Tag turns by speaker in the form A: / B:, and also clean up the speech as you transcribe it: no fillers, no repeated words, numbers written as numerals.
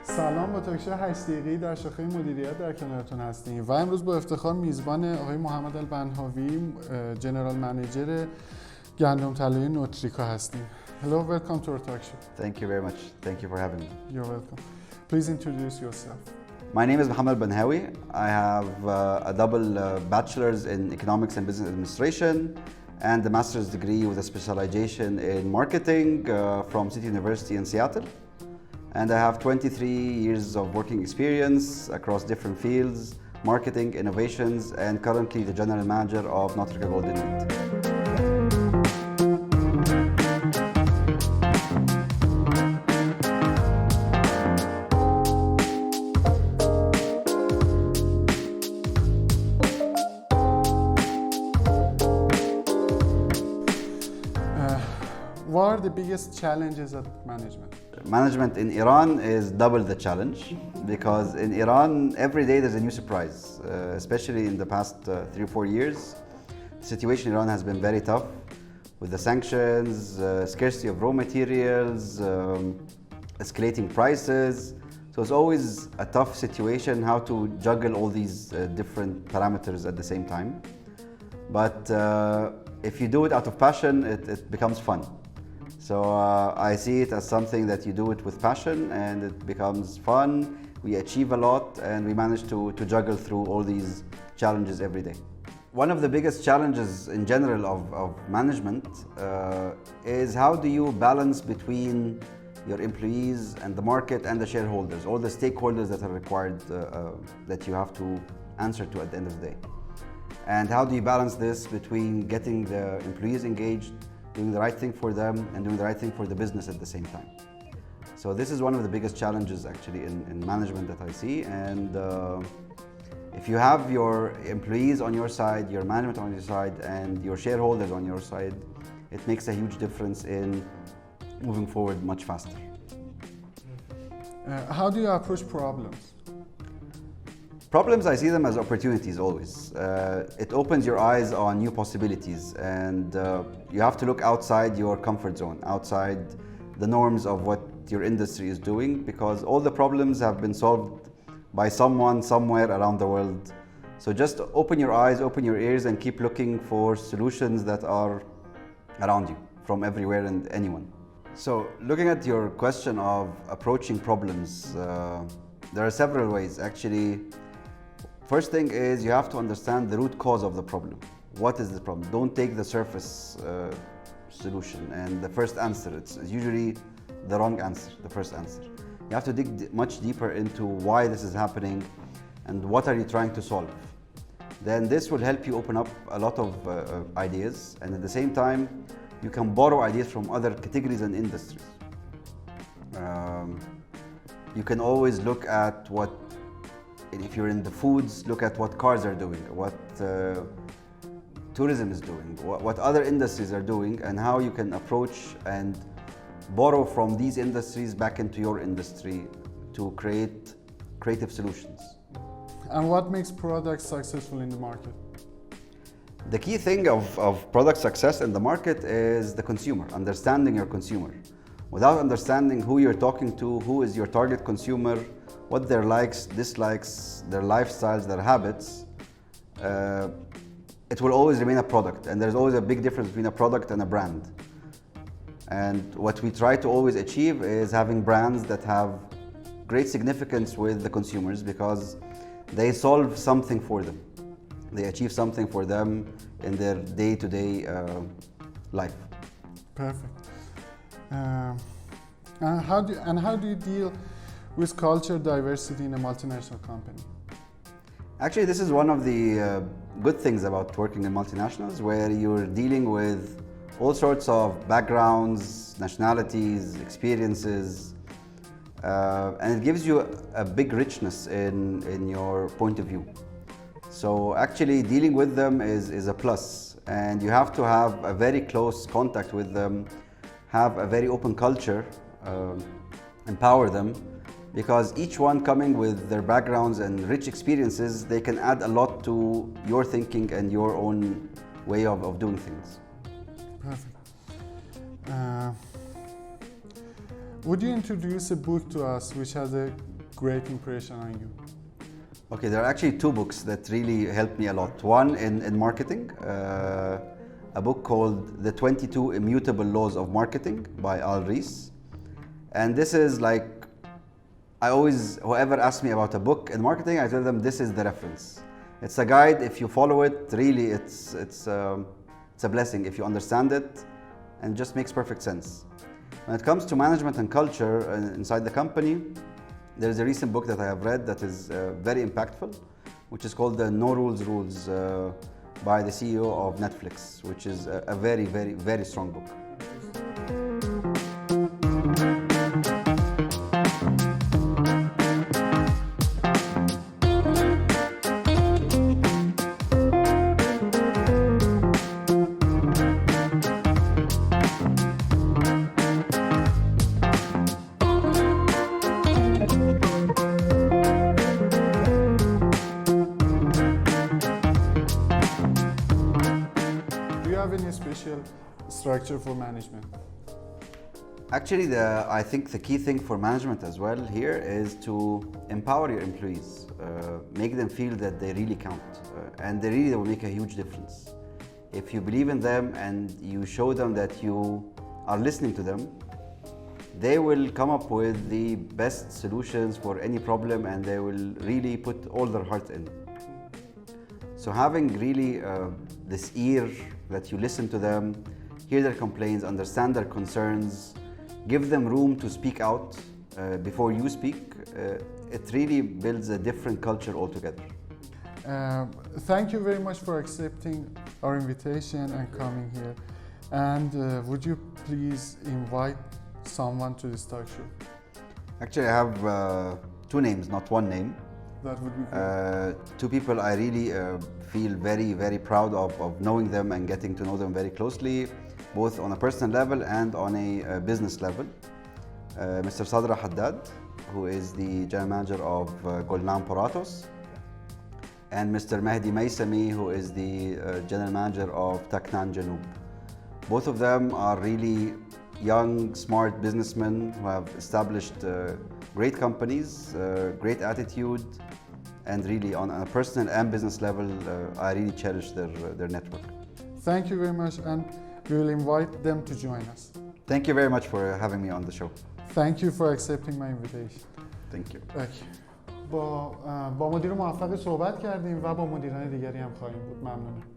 A: سلام، با تاکشو 8 دقیقه‌ای در شاخه مدیریت در کنارتون هستیم و امروز با افتخار میزبان آقای محمد البنهاوی جنرال منیجر گندم طلایی نوتریکا هستیم. Hello, welcome to our talk show.
B: Thank you very much. Thank you for having me.
A: You're welcome. Please introduce yourself.
B: My name is Mohamed Al-Banhawi. I have a double bachelor's in economics and business administration and a master's degree with a specialization in marketing from City University in Seattle. And I have 23 years of working experience across different fields, marketing, innovations, and currently the general manager of Notrika Golden Wheat.
A: What are the biggest challenges of management?
B: Management in Iran is double the challenge because in Iran every day there's a new surprise, especially in the past 3 or 4 years. The situation in Iran has been very tough with the sanctions, scarcity of raw materials, escalating prices. So it's always a tough situation how to juggle all these different parameters at the same time. But if you do it out of passion, it becomes fun. So I see it as something that you do it with passion and it becomes fun, we achieve a lot and we manage to juggle through all these challenges every day. One of the biggest challenges in general of management is how do you balance between your employees and the market and the shareholders, all the stakeholders that are required that you have to answer to at the end of the day. And how do you balance this between getting the employees engaged, doing the right thing for them and doing the right thing for the business at the same time. So this is one of the biggest challenges actually in management that I see, and if you have your employees on your side, your management on your side and your shareholders on your side, it makes a huge difference in moving forward much faster.
A: How do you approach problems?
B: Problems, I see them as opportunities always. It opens your eyes on new possibilities and you have to look outside your comfort zone, outside the norms of what your industry is doing, because all the problems have been solved by someone somewhere around the world. So just open your eyes, open your ears and keep looking for solutions that are around you from everywhere and anyone. So looking at your question of approaching problems, there are several ways actually. First thing is you have to understand the root cause of the problem. What is the problem? Don't take the surface solution and the first answer. It's usually the wrong answer, the first answer. You have to dig much deeper into why this is happening and what are you trying to solve. Then this will help you open up a lot of ideas, and at the same time you can borrow ideas from other categories and industries. You can always look at what, if you're in the foods, look at what cars are doing, what tourism is doing, what other industries are doing, and how you can approach and borrow from these industries back into your industry to create creative solutions.
A: And what makes products successful in the market?
B: The key thing of product success in the market is the consumer, understanding your consumer. Without understanding who you're talking to, who is your target consumer, what their likes, dislikes, their lifestyles, their habits, it will always remain a product. And there's always a big difference between a product and a brand. And what we try to always achieve is having brands that have great significance with the consumers because they solve something for them. They achieve something for them in their day-to-day life.
A: Perfect. And how do you deal with culture diversity in a multinational company?
B: Actually, this is one of the good things about working in multinationals, where you're dealing with all sorts of backgrounds, nationalities, experiences, and it gives you a big richness in your point of view. So actually dealing with them is a plus, and you have to have a very close contact with them, have a very open culture, empower them, because each one coming with their backgrounds and rich experiences, they can add a lot to your thinking and your own way of doing things.
A: Perfect. Would you introduce a book to us which has a great impression on you?
B: Okay, there are actually two books that really helped me a lot. One in marketing, a book called The 22 Immutable Laws of Marketing by Al Ries. And this is like, whoever asks me about a book in marketing, I tell them this is the reference. It's a guide. If you follow it, really, it's a blessing if you understand it, and it just makes perfect sense. When it comes to management and culture inside the company, there's a recent book that I have read that is very impactful, which is called the No Rules Rules by the CEO of Netflix, which is a very, very, very strong book.
A: Do you have any special structure for management?
B: Actually, I think the key thing for management as well here is to empower your employees, make them feel that they really count, and they really will make a huge difference. If you believe in them and you show them that you are listening to them, they will come up with the best solutions for any problem, and they will really put all their heart in. So having really this ear that you listen to them, hear their complaints, understand their concerns, give them room to speak out before you speak, it really builds a different culture altogether.
A: Thank you very much for accepting our invitation and coming here. And would you please invite someone to this talk show?
B: Actually, I have two names, not one name.
A: That would be great.
B: Two people I really feel very, very proud of knowing them and getting to know them very closely, both on a personal level and on a business level. Mr. Sadra Haddad, who is the General Manager of Golden Wheat, and Mr. Mahdi Maysami, who is the General Manager of Taknan Janoob. Both of them are really young, smart businessmen who have established great companies, great attitude, and really on a personal and business level, I really cherish their network.
A: Thank you very much, and we will invite them to join us.
B: Thank you very much for having me on the show.
A: Thank you for accepting my invitation.
B: Thank you.
A: با مدیر موفق صحبت کردیم و با مدیران دیگری هم خواهیم بود. ممنونم.